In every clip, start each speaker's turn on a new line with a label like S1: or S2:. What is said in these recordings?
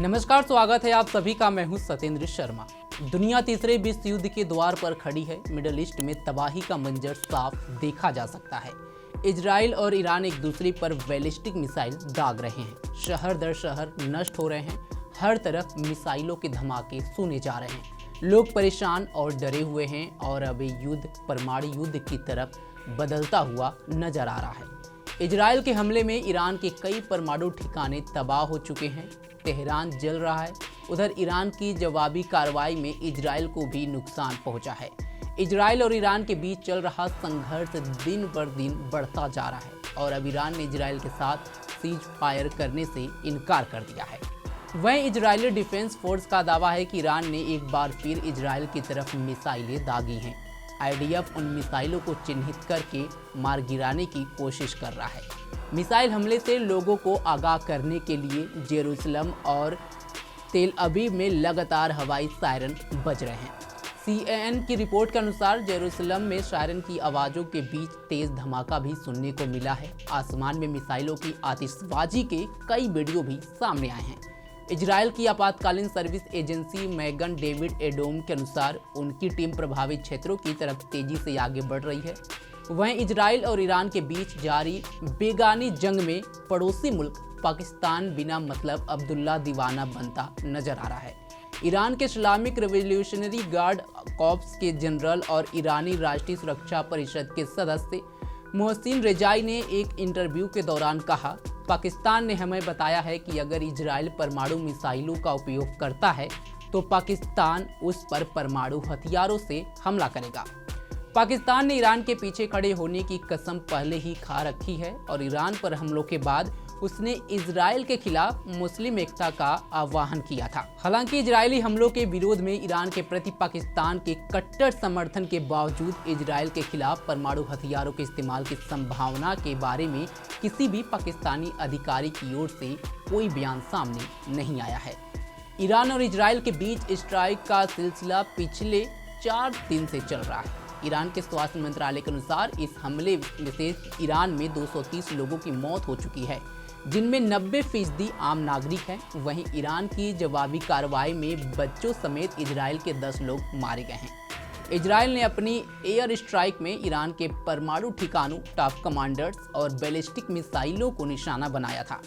S1: नमस्कार, स्वागत है आप सभी का। मैं हूं सत्येंद्र शर्मा। दुनिया तीसरे विश्व युद्ध के द्वार पर खड़ी है। मिडल ईस्ट में तबाही का मंजर साफ देखा जा सकता है। इजराइल और ईरान एक दूसरे पर बैलिस्टिक मिसाइल दाग रहे हैं। शहर दर शहर नष्ट हो रहे हैं। हर तरफ मिसाइलों के धमाके सुने जा रहे हैं। लोग परेशान और डरे हुए हैं और अब युद्ध परमाणु युद्ध की तरफ बदलता हुआ नजर आ रहा है। इजराइल के हमले में ईरान के कई परमाणु ठिकाने तबाह हो चुके हैं। तेहरान जल रहा है। उधर ईरान की जवाबी कार्रवाई में इजराइल को भी नुकसान पहुंचा है। इजराइल और ईरान के बीच चल रहा संघर्ष दिन पर दिन बढ़ता जा रहा है और अब ईरान ने इजराइल के साथ सीज फायर करने से इनकार कर दिया है। वहीं इजरायली डिफेंस फोर्स का दावा है कि ईरान ने एक बार फिर इजराइल की तरफ मिसाइलें दागी हैं। आईडीएफ उन मिसाइलों को चिन्हित करके मार गिराने की कोशिश कर रहा है। मिसाइल हमले से लोगों को आगाह करने के लिए जेरूसलम और तेल अवीव में लगातार हवाई सायरन बज रहे हैं। CNN की रिपोर्ट के अनुसार जेरूसलम में सायरन की आवाज़ों के बीच तेज धमाका भी सुनने को मिला है। आसमान में मिसाइलों की आतिशबाजी के कई वीडियो भी सामने आए हैं। इजराइल की आपातकालीन सर्विस एजेंसी मैगन डेविड एडोम के अनुसार उनकी टीम प्रभावित क्षेत्रों की तरफ तेजी से आगे बढ़ रही है। वहीं इजराइल और ईरान के बीच जारी बेगानी जंग में पड़ोसी मुल्क पाकिस्तान बिना मतलब अब्दुल्ला दीवाना बनता नजर आ रहा है। ईरान के इस्लामिक रिवॉल्यूशनरी गार्ड कॉर्प्स के जनरल और ईरानी राष्ट्रीय सुरक्षा परिषद के सदस्य मोहसिन रेजाई ने एक इंटरव्यू के दौरान कहा, पाकिस्तान ने हमें बताया है कि अगर इजराइल परमाणु मिसाइलों का उपयोग करता है तो पाकिस्तान उस पर परमाणु हथियारों से हमला करेगा। पाकिस्तान ने ईरान के पीछे खड़े होने की कसम पहले ही खा रखी है और ईरान पर हमलों के बाद उसने इजराइल के खिलाफ मुस्लिम एकता का आह्वान किया था। हालांकि इजरायली हमलों के विरोध में ईरान के प्रति पाकिस्तान के कट्टर समर्थन के बावजूद इजराइल के खिलाफ परमाणु हथियारों के इस्तेमाल की संभावना के बारे में किसी भी पाकिस्तानी अधिकारी की ओर से कोई बयान सामने नहीं आया है। ईरान और इजराइल के बीच स्ट्राइक का सिलसिला पिछले 4 दिन से चल रहा है। ईरान के स्वास्थ्य मंत्रालय के अनुसार इस हमले से ईरान में 230 लोगों की मौत हो चुकी है, जिनमें 90% आम नागरिक हैं। वहीं ईरान की जवाबी कार्रवाई में बच्चों समेत इजराइल के 10 लोग मारे गए हैं। इजराइल ने अपनी एयर स्ट्राइक में ईरान के परमाणु ठिकानों, टॉप कमांडर्स और बैलिस्टिक मिसाइलों को निशाना बनाया था।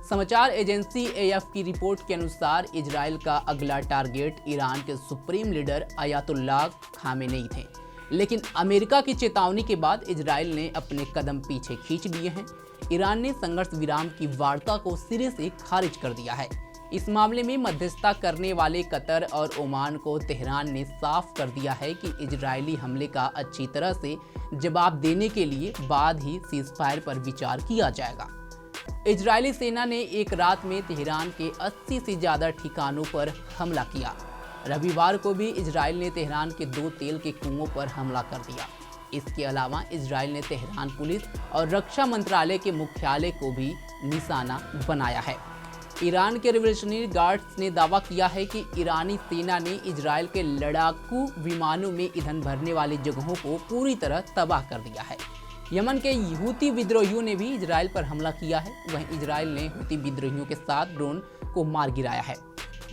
S1: समाचार एजेंसी AF की रिपोर्ट के अनुसार इजराइल का अगला टारगेट ईरान के सुप्रीम लीडर अयातुल्लाह खामेनेई थे, लेकिन अमेरिका की चेतावनी के बाद इजराइल ने अपने कदम पीछे खींच लिए हैं। ईरान ने संघर्ष विराम की वार्ता को सिरे से खारिज कर दिया है। इस मामले में मध्यस्थता करने वाले कतर और ओमान को तेहरान ने साफ कर दिया है कि इजरायली हमले का अच्छी तरह से जवाब देने के लिए बाद ही सीजफायर पर विचार किया जाएगा। इजरायली सेना ने एक रात में तेहरान के 80 से ज़्यादा ठिकानों पर हमला किया। रविवार को भी इजराइल ने तेहरान के 2 तेल के कुओं पर हमला कर दिया। इसके अलावा इजराइल ने तेहरान पुलिस और रक्षा मंत्रालय के मुख्यालय को भी निशाना बनाया है। ईरान के रिवॉल्यूशनरी गार्ड्स ने दावा किया है कि ईरानी सेना ने इजराइल के लड़ाकू विमानों में ईंधन भरने वाली जगहों को पूरी तरह तबाह कर दिया है। यमन के हूती विद्रोहियों ने भी इजराइल पर हमला किया है। वहीं इजराइल ने हूती विद्रोहियों के साथ ड्रोन को मार गिराया है।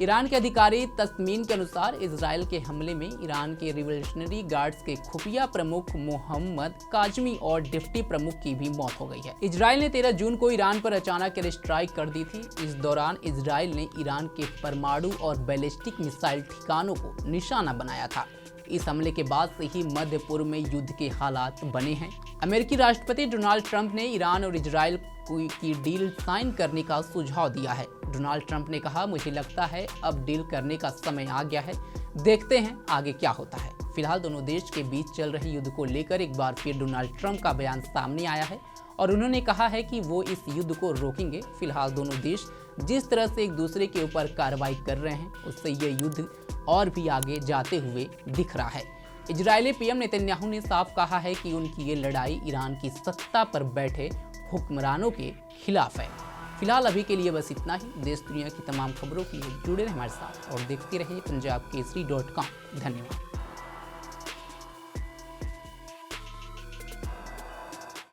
S1: ईरान के अधिकारी तस्मीन के अनुसार इजराइल के हमले में ईरान के रिवॉल्यूशनरी गार्ड्स के खुफिया प्रमुख मोहम्मद काजमी और डिप्टी प्रमुख की भी मौत हो गई है। इजराइल ने 13 जून को ईरान पर अचानक एयर स्ट्राइक कर दी थी। इस दौरान इजराइल ने ईरान के परमाणु और बैलिस्टिक मिसाइल ठिकानों को निशाना बनाया था। इस हमले के बाद से ही मध्य पूर्व में युद्ध के हालात बने हैं। अमेरिकी राष्ट्रपति डोनाल्ड ट्रंप ने ईरान और इजराइल की डील साइन करने का सुझाव दिया है। डोनाल्ड ट्रंप ने कहा, मुझे लगता है अब डील करने का समय आ गया है। देखते हैं आगे क्या होता है। फिलहाल दोनों देश के बीच चल रहे युद्ध को लेकर एक बार फिर डोनाल्ड ट्रंप का बयान सामने आया है और उन्होंने कहा है कि वो इस युद्ध को रोकेंगे। फिलहाल दोनों देश जिस तरह से एक दूसरे के ऊपर कार्रवाई कर रहे हैं, उससे ये युद्ध और भी आगे जाते हुए दिख रहा है। इजरायली PM नेतन्याहू ने साफ कहा है कि उनकी ये लड़ाई ईरान की सत्ता पर बैठे हुक्मरानों के खिलाफ है। फिलहाल अभी के लिए बस इतना ही। देश दुनिया की तमाम खबरों के लिए जुड़े रहें हमारे साथ और देखते रहिए पंजाबकेसरी.com। धन्यवाद।